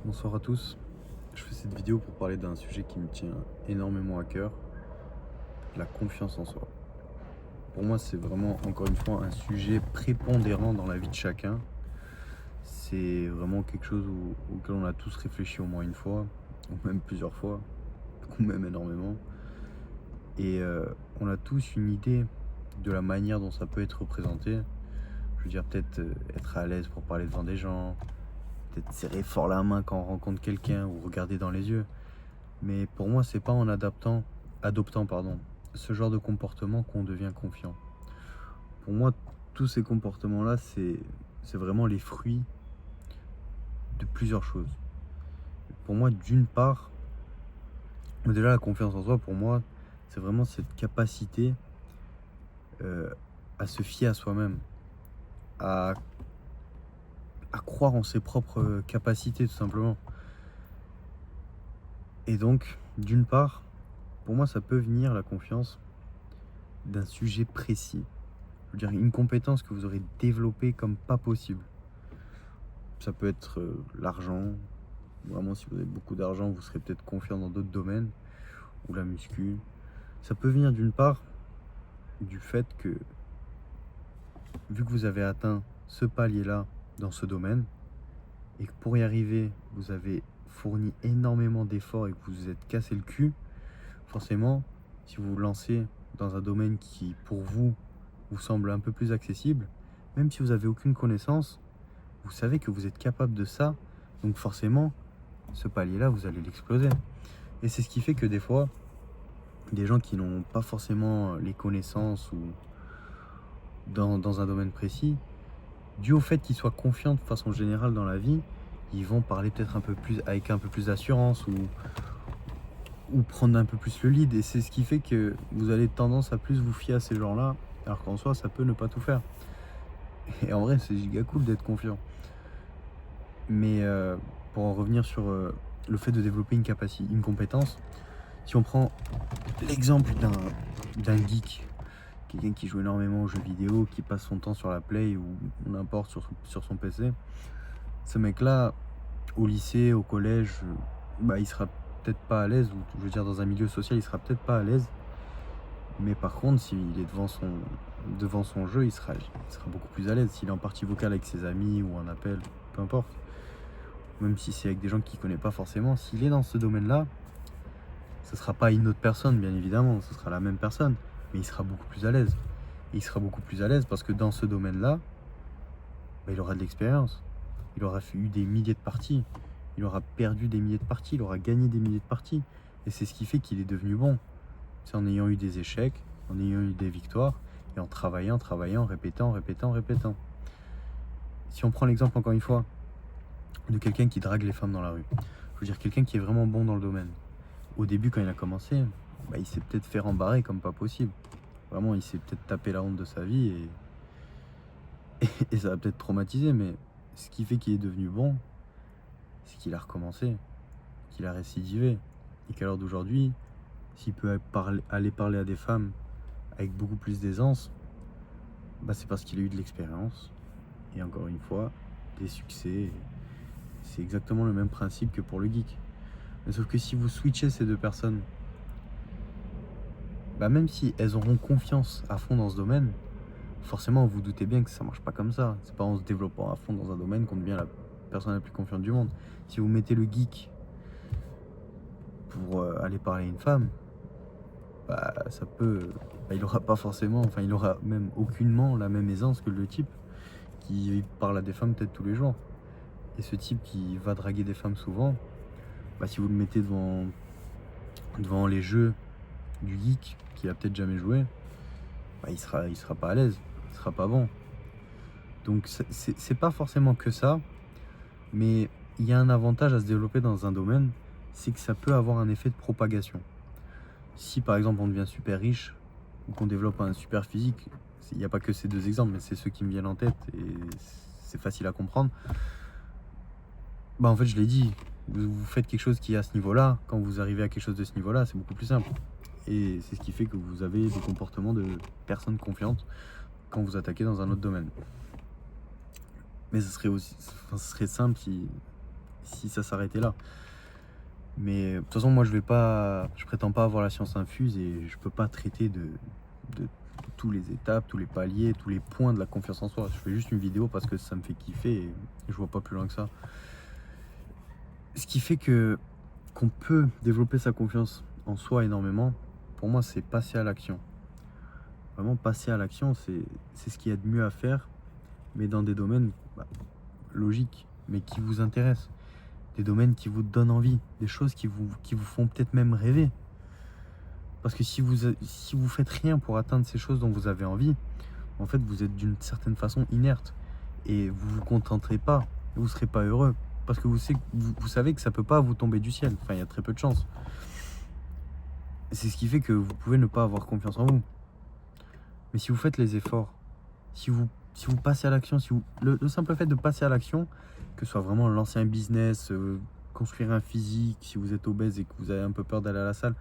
Bonsoir à tous. Je fais cette vidéo pour parler d'un sujet qui me tient énormément à cœur, la confiance en soi. Pour moi, c'est vraiment, encore une fois, un sujet prépondérant dans la vie de chacun. C'est vraiment quelque chose auquel on a tous réfléchi au moins une fois, ou même plusieurs fois, ou même énormément. Et on a tous une idée de la manière dont ça peut être représenté. Je veux dire, peut-être être à l'aise pour parler devant des gens, peut-être serrer fort la main quand on rencontre quelqu'un ou regarder dans les yeux. Mais pour moi, c'est pas en adoptant ce genre de comportement qu'on devient confiant. Pour moi, tous ces comportements-là, c'est vraiment les fruits de plusieurs choses. Pour moi, d'une part, déjà la confiance en soi, pour moi, c'est vraiment cette capacité euh, à se fier à soi-même, à, à croire en ses propres capacités, tout simplement. Et donc, d'une part, pour moi, ça peut venir, la confiance, d'un sujet précis. Je veux dire, une compétence que vous aurez développée comme pas possible. Ça peut être l'argent. Vraiment, si vous avez beaucoup d'argent, vous serez peut-être confiant dans d'autres domaines. Ou la muscu. Ça peut venir d'une part du fait que, vu que vous avez atteint ce palier-là dans ce domaine, et que pour y arriver, vous avez fourni énormément d'efforts et que vous vous êtes cassé le cul, forcément, si vous vous lancez dans un domaine qui, pour vous, vous semble un peu plus accessible, même si vous n'avez aucune connaissance, vous savez que vous êtes capable de ça, donc forcément, ce palier-là, vous allez l'exploser. Et c'est ce qui fait que des fois, des gens qui n'ont pas forcément les connaissances ou dans un domaine précis, dû au fait qu'ils soient confiants de façon générale dans la vie, ils vont parler peut-être un peu plus avec un peu plus d'assurance ou prendre un peu plus le lead. Et c'est ce qui fait que vous avez tendance à plus vous fier à ces gens-là, alors qu'en soi, ça peut ne pas tout faire. Et en vrai, c'est giga cool d'être confiant. Mais pour en revenir sur le fait de développer une compétence, si on prend l'exemple d'un geek, quelqu'un qui joue énormément aux jeux vidéo, qui passe son temps sur la Play ou n'importe sur son PC, ce mec-là, au lycée, au collège, bah, il sera peut-être pas à l'aise, ou je veux dire dans un milieu social, il sera peut-être pas à l'aise. Mais par contre, s'il est devant son jeu, il sera beaucoup plus à l'aise. S'il est en partie vocale avec ses amis ou un appel, peu importe. Même si c'est avec des gens qu'il ne connaît pas forcément, s'il est dans ce domaine-là, ce ne sera pas une autre personne, bien évidemment, ce sera la même personne, mais il sera beaucoup plus à l'aise. Et il sera beaucoup plus à l'aise parce que dans ce domaine-là, bah, il aura de l'expérience. Il aura eu des milliers de parties. Il aura perdu des milliers de parties. Il aura gagné des milliers de parties. Et c'est ce qui fait qu'il est devenu bon. C'est en ayant eu des échecs, en ayant eu des victoires, et en travaillant, répétant, répétant, répétant. Si on prend l'exemple encore une fois de quelqu'un qui drague les femmes dans la rue, je veux dire quelqu'un qui est vraiment bon dans le domaine. Au début, quand il a commencé, bah, il s'est peut-être fait rembarrer comme pas possible. Vraiment, il s'est peut-être tapé la honte de sa vie et ça va peut-être traumatiser, mais ce qui fait qu'il est devenu bon, c'est qu'il a recommencé, qu'il a récidivé. Et qu'à l'heure d'aujourd'hui, s'il peut aller parler à des femmes avec beaucoup plus d'aisance, bah, c'est parce qu'il a eu de l'expérience. Et encore une fois, des succès. C'est exactement le même principe que pour le geek. Mais sauf que si vous switchez ces deux personnes, bah, même si elles auront confiance à fond dans ce domaine, forcément vous doutez bien que ça marche pas comme ça. C'est pas en se développant à fond dans un domaine qu'on devient la personne la plus confiante du monde. Si vous mettez le geek pour aller parler à une femme, bah ça peut. Bah, il aura pas forcément, enfin il aura même aucunement la même aisance que le type qui parle à des femmes peut-être tous les jours. Et ce type qui va draguer des femmes souvent, bah, si vous le mettez devant les jeux du geek qui a peut-être jamais joué, bah, il sera pas à l'aise, il sera pas bon. Donc c'est pas forcément que ça, mais il y a un avantage à se développer dans un domaine, c'est que ça peut avoir un effet de propagation. Si par exemple on devient super riche ou qu'on développe un super physique, il n'y a pas que ces deux exemples, mais c'est ceux qui me viennent en tête et c'est facile à comprendre. Bah en fait je l'ai dit, vous faites quelque chose qui est à ce niveau-là, quand vous arrivez à quelque chose de ce niveau-là, c'est beaucoup plus simple. Et c'est ce qui fait que vous avez des comportements de personnes confiantes quand vous attaquez dans un autre domaine. Mais ce serait simple si ça s'arrêtait là. Mais de toute façon, moi, je prétends pas avoir la science infuse et je peux pas traiter de tous les étapes, tous les paliers, tous les points de la confiance en soi. Je fais juste une vidéo parce que ça me fait kiffer et je vois pas plus loin que ça. Ce qui fait que qu'on peut développer sa confiance en soi énormément, pour moi, c'est passer à l'action. Vraiment, passer à l'action, c'est ce qu'il y a de mieux à faire, mais dans des domaines logiques, mais qui vous intéressent. Des domaines qui vous donnent envie, des choses qui vous font peut-être même rêver. Parce que si vous faites rien pour atteindre ces choses dont vous avez envie, en fait, vous êtes d'une certaine façon inerte. Et vous vous contenterez pas, vous ne serez pas heureux. Parce que vous savez que ça peut pas vous tomber du ciel. Enfin, il y a très peu de chances. C'est ce qui fait que vous pouvez ne pas avoir confiance en vous. Mais si vous faites les efforts, si vous passez à l'action, le simple fait de passer à l'action, que ce soit vraiment lancer un business, construire un physique, si vous êtes obèse et que vous avez un peu peur d'aller à la salle,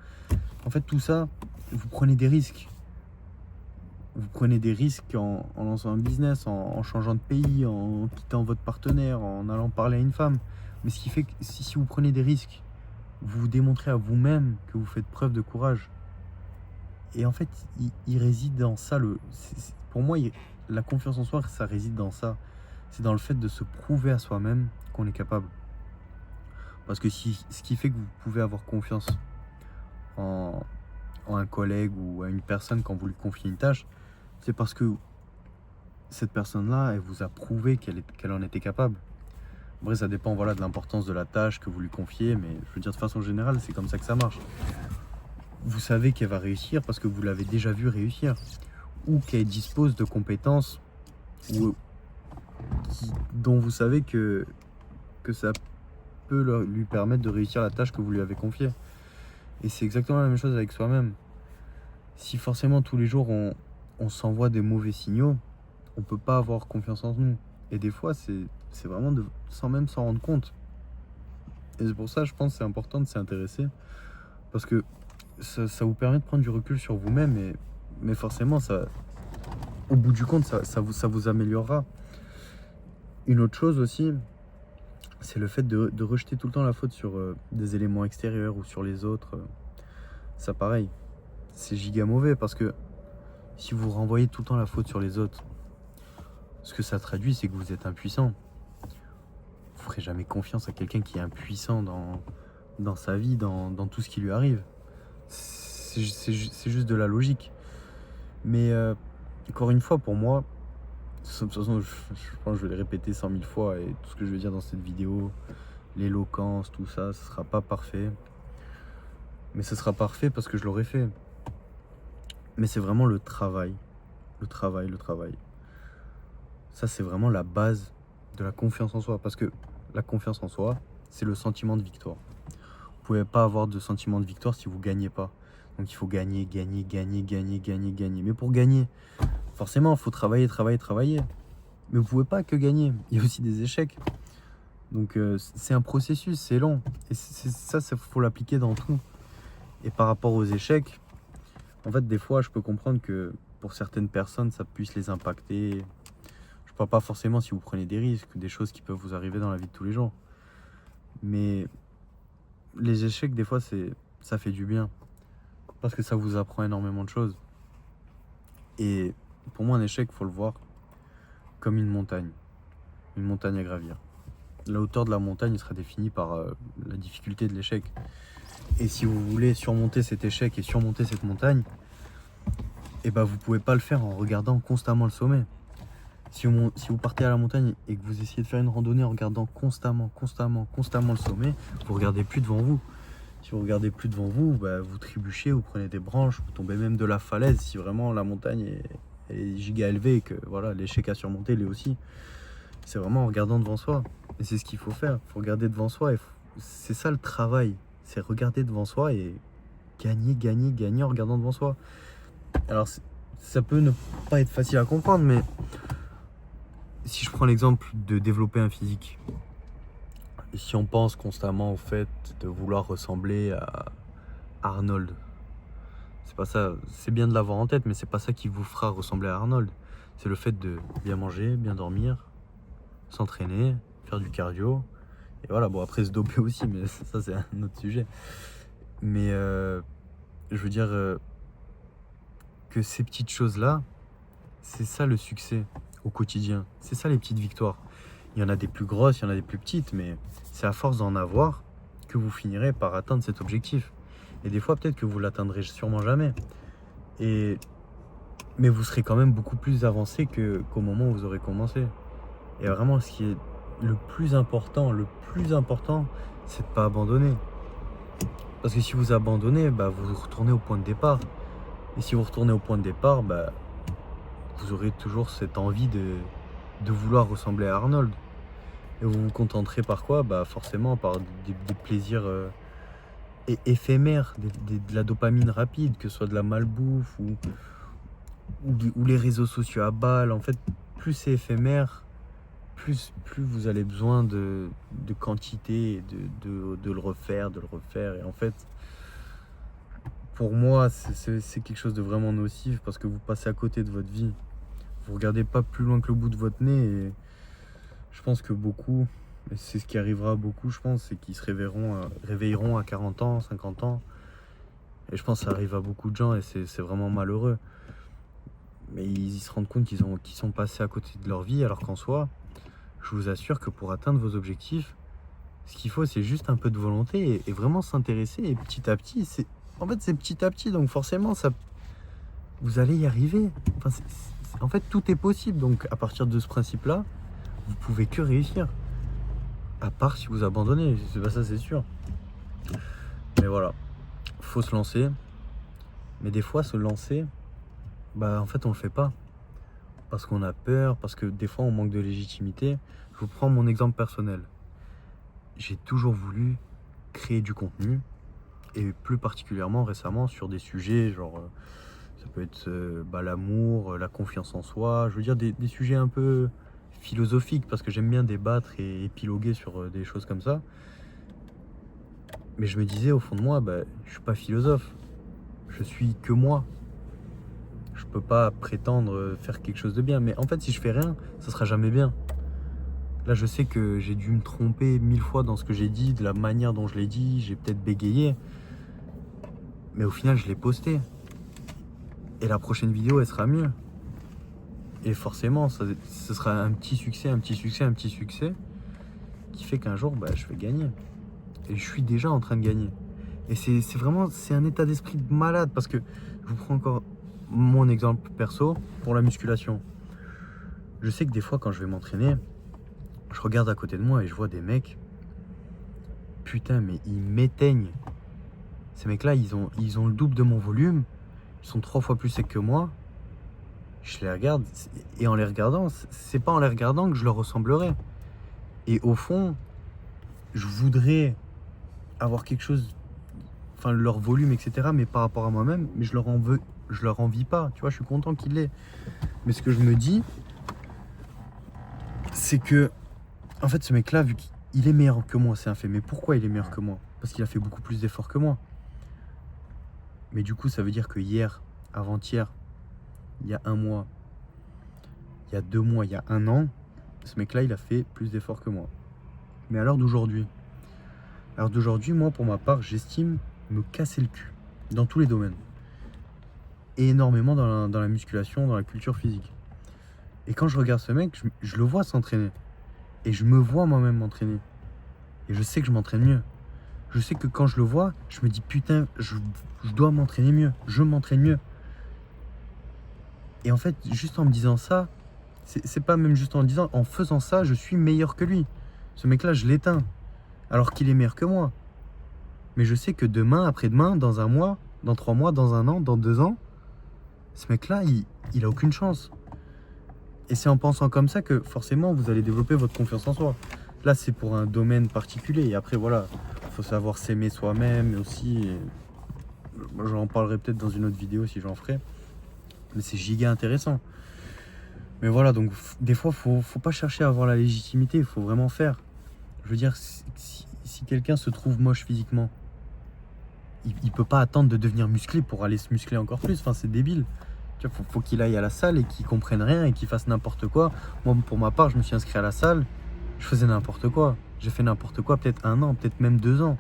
en fait tout ça, vous prenez des risques. Vous prenez des risques en lançant un business, en changeant de pays, en quittant votre partenaire, en allant parler à une femme. Mais ce qui fait que si vous prenez des risques, vous vous démontrez à vous-même que vous faites preuve de courage. Et en fait, il réside dans ça. Pour moi, la confiance en soi, ça réside dans ça. C'est dans le fait de se prouver à soi-même qu'on est capable. Parce que ce qui fait que vous pouvez avoir confiance en un collègue ou à une personne quand vous lui confiez une tâche, c'est parce que cette personne-là, elle vous a prouvé qu'elle en était capable. Après, ça dépend de l'importance de la tâche que vous lui confiez, mais je veux dire de façon générale, c'est comme ça que ça marche. Vous savez qu'elle va réussir parce que vous l'avez déjà vu réussir, ou qu'elle dispose de compétences dont vous savez que ça peut lui permettre de réussir la tâche que vous lui avez confiée. Et c'est exactement la même chose avec soi-même. Si forcément tous les jours on s'envoie des mauvais signaux, on peut pas avoir confiance en nous. Et des fois, c'est vraiment sans même s'en rendre compte. Et c'est pour ça, je pense que c'est important de s'y intéresser. Parce que ça vous permet de prendre du recul sur vous-même. Mais forcément, au bout du compte, ça vous améliorera. Une autre chose aussi, c'est le fait de rejeter tout le temps la faute sur des éléments extérieurs ou sur les autres. Ça, pareil, c'est giga mauvais parce que si vous renvoyez tout le temps la faute sur les autres, ce que ça traduit, c'est que vous êtes impuissant. Vous ferez jamais confiance à quelqu'un qui est impuissant dans sa vie, dans tout ce qui lui arrive. C'est juste de la logique. Mais encore une fois, pour moi, de toute façon, je pense que je vais le répéter 100 000 fois et tout ce que je vais dire dans cette vidéo, l'éloquence, tout ça, ce sera pas parfait. Mais ce sera parfait parce que je l'aurai fait. Mais c'est vraiment le travail. Le travail. Ça, c'est vraiment la base de la confiance en soi. Parce que la confiance en soi, c'est le sentiment de victoire. Vous pouvez pas avoir de sentiment de victoire si vous gagnez pas. Donc il faut gagner. Mais pour gagner, forcément, il faut travailler. Mais vous pouvez pas que gagner. Il y a aussi des échecs. Donc c'est un processus, c'est long. Et ça, faut l'appliquer dans tout. Et par rapport aux échecs, en fait, des fois, je peux comprendre que pour certaines personnes, ça puisse les impacter. Je parle pas forcément si vous prenez des risques, des choses qui peuvent vous arriver dans la vie de tous les jours. Mais les échecs, des fois, ça fait du bien. Parce que ça vous apprend énormément de choses. Et pour moi, un échec, faut le voir comme une montagne à gravir. La hauteur de la montagne sera définie par la difficulté de l'échec. Et si vous voulez surmonter cet échec et surmonter cette montagne, eh ben vous pouvez pas le faire en regardant constamment le sommet. Si vous partez à la montagne et que vous essayez de faire une randonnée en regardant constamment le sommet, vous regardez plus devant vous. Si vous regardez plus devant vous, vous trébuchez, vous prenez des branches, vous tombez même de la falaise si vraiment la montagne est giga élevée et que voilà, l'échec à surmonter l'est aussi. C'est vraiment en regardant devant soi. Et c'est ce qu'il faut faire. Il faut regarder devant soi. C'est ça le travail. C'est regarder devant soi et gagner en regardant devant soi. Alors, ça peut ne pas être facile à comprendre, mais si je prends l'exemple de développer un physique, si on pense constamment au fait de vouloir ressembler à Arnold, c'est pas ça. C'est bien de l'avoir en tête, mais c'est pas ça qui vous fera ressembler à Arnold. C'est le fait de bien manger, bien dormir, s'entraîner, faire du cardio Et voilà, bon après se doper aussi, mais ça c'est un autre sujet. Mais je veux dire que ces petites choses-là, c'est ça le succès au quotidien. C'est ça les petites victoires. Il y en a des plus grosses, il y en a des plus petites, mais c'est à force d'en avoir que vous finirez par atteindre cet objectif. Et des fois, peut-être que vous l'atteindrez sûrement jamais. Mais vous serez quand même beaucoup plus avancé qu'au moment où vous aurez commencé. Et vraiment, ce qui est le plus important, c'est de ne pas abandonner. Parce que si vous abandonnez, vous retournez au point de départ. Et si vous retournez au point de départ, vous aurez toujours cette envie de vouloir ressembler à Arnold. Et vous vous contenterez par quoi? Forcément par des plaisirs éphémères, de la dopamine rapide, que ce soit de la malbouffe ou les réseaux sociaux à balle. En fait, plus c'est éphémère, plus vous avez besoin de quantité, et de le refaire. Et en fait, pour moi, c'est quelque chose de vraiment nocif parce que vous passez à côté de votre vie. Vous regardez pas plus loin que le bout de votre nez et je pense que beaucoup, et c'est ce qui arrivera à beaucoup, je pense, c'est qu'ils se réveilleront à 40 ans, 50 ans. Et je pense que ça arrive à beaucoup de gens et c'est vraiment malheureux. Mais ils se rendent compte qu'ils sont passés à côté de leur vie, alors qu'en soi, je vous assure que pour atteindre vos objectifs, ce qu'il faut, c'est juste un peu de volonté et vraiment s'intéresser. Et petit à petit, c'est petit à petit, donc forcément, vous allez y arriver. En fait, tout est possible. Donc à partir de ce principe-là, vous pouvez que réussir. À part si vous abandonnez, ça c'est sûr. Mais voilà, faut se lancer. Mais des fois, se lancer, en fait, on le fait pas. Parce qu'on a peur, parce que des fois, on manque de légitimité. Je vous prends mon exemple personnel. J'ai toujours voulu créer du contenu. Et plus particulièrement récemment sur des sujets genre, ça peut être l'amour, la confiance en soi. Je veux dire des sujets un peu philosophiques parce que j'aime bien débattre et épiloguer sur des choses comme ça. Mais je me disais au fond de moi, je suis pas philosophe. Je suis que moi. Je peux pas prétendre faire quelque chose de bien. Mais en fait, si je fais rien, ça sera jamais bien. Là, je sais que j'ai dû me tromper 1000 fois dans ce que j'ai dit, de la manière dont je l'ai dit. J'ai peut-être bégayé. Mais au final, je l'ai posté. Et la prochaine vidéo, elle sera mieux. Et forcément, ce sera un petit succès qui fait qu'un jour, je vais gagner. Et je suis déjà en train de gagner. Et c'est un état d'esprit de malade parce que je vous prends encore mon exemple perso pour la musculation. Je sais que des fois, quand je vais m'entraîner, je regarde à côté de moi et je vois des mecs. Putain, mais ils m'éteignent. Ces mecs-là, ils ont le double de mon volume. Ils sont 3 fois plus secs que moi. Je les regarde. Et en les regardant, c'est pas en les regardant que je leur ressemblerai. Et au fond, je voudrais avoir quelque chose, enfin leur volume, etc. Mais par rapport à moi-même, mais je leur envie pas. Tu vois, je suis content qu'ils l'aient. Mais ce que je me dis, c'est que, en fait, ce mec-là, vu qu'il est meilleur que moi, c'est un fait. Mais pourquoi il est meilleur que moi? Parce qu'il a fait beaucoup plus d'efforts que moi. Mais du coup, ça veut dire que hier, avant-hier, il y a 1 mois, il y a 2 mois, il y a 1 an, ce mec-là, il a fait plus d'efforts que moi. Mais à l'heure d'aujourd'hui, moi, pour ma part, j'estime me casser le cul dans tous les domaines. Et énormément dans la musculation, dans la culture physique. Et quand je regarde ce mec, je le vois s'entraîner. Et je me vois moi-même m'entraîner. Et je sais que je m'entraîne mieux. Je sais que quand je le vois, je me dis putain, je dois m'entraîner mieux. Je m'entraîne mieux. Et en fait, juste en me disant ça, c'est pas même juste en le disant, en faisant ça, je suis meilleur que lui. Ce mec-là, je l'éteins. Alors qu'il est meilleur que moi. Mais je sais que demain, après-demain, dans 1 mois, dans 3 mois, dans 1 an, dans 2 ans, ce mec-là, il a aucune chance. Et c'est en pensant comme ça que forcément, vous allez développer votre confiance en soi. Là, c'est pour un domaine particulier. Et après, voilà, il faut savoir s'aimer soi-même et aussi. J'en parlerai peut-être dans une autre vidéo si j'en ferai. Mais c'est giga intéressant. Mais voilà, donc des fois, faut pas chercher à avoir la légitimité, il faut vraiment faire. Je veux dire, si quelqu'un se trouve moche physiquement, il peut pas attendre de devenir musclé pour aller se muscler encore plus. Enfin, c'est débile. Tu vois, faut qu'il aille à la salle et qu'il comprenne rien et qu'il fasse n'importe quoi. Moi, pour ma part, je me suis inscrit à la salle, je faisais n'importe quoi. J'ai fait n'importe quoi, peut-être 1 an, peut-être même 2 ans.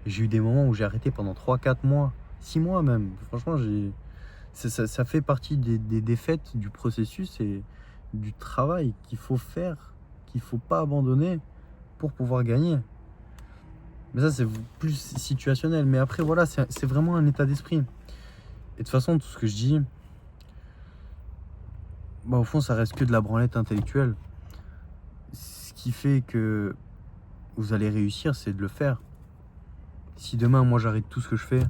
J'ai eu des moments où j'ai arrêté pendant 3, 4 mois, 6 mois même. Franchement, ça fait partie des défaites du processus et du travail qu'il faut faire, qu'il faut pas abandonner pour pouvoir gagner. Mais ça, c'est plus situationnel. Mais après, voilà, c'est vraiment un état d'esprit. Et de toute façon, tout ce que je dis, bah, au fond, ça reste que de la branlette intellectuelle. Ce qui fait que vous allez réussir, c'est de le faire. Si demain, moi, j'arrête tout ce que je fais,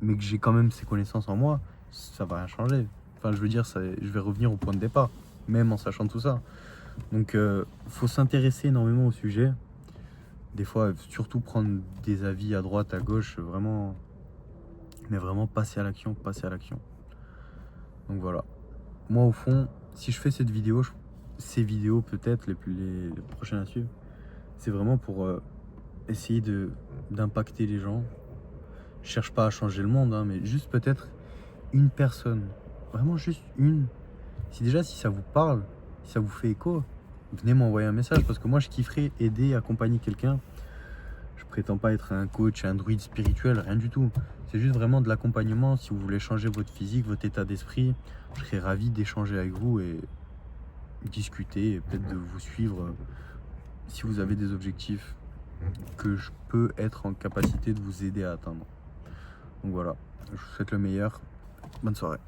mais que j'ai quand même ces connaissances en moi, ça va rien changer. Enfin, je veux dire, je vais revenir au point de départ, même en sachant tout ça. Donc, faut s'intéresser énormément au sujet. Des fois, surtout prendre des avis à droite, à gauche, vraiment, mais vraiment passer à l'action, passer à l'action. Donc voilà. Moi, au fond, si je fais cette vidéo, ces vidéos peut-être les prochaines à suivre, c'est vraiment pour essayer d'impacter les gens. Je cherche pas à changer le monde, hein, mais juste peut-être une personne, vraiment juste une. Si ça vous parle, si ça vous fait écho, venez m'envoyer un message parce que moi je kifferais aider, accompagner quelqu'un. Je prétends pas être un coach, un druide spirituel, rien du tout. C'est juste vraiment de l'accompagnement. Si vous voulez changer votre physique, votre état d'esprit, je serais ravi d'échanger avec vous et discuter et peut-être de vous suivre si vous avez des objectifs que je peux être en capacité de vous aider à atteindre. Donc voilà, je vous souhaite le meilleur. Bonne soirée.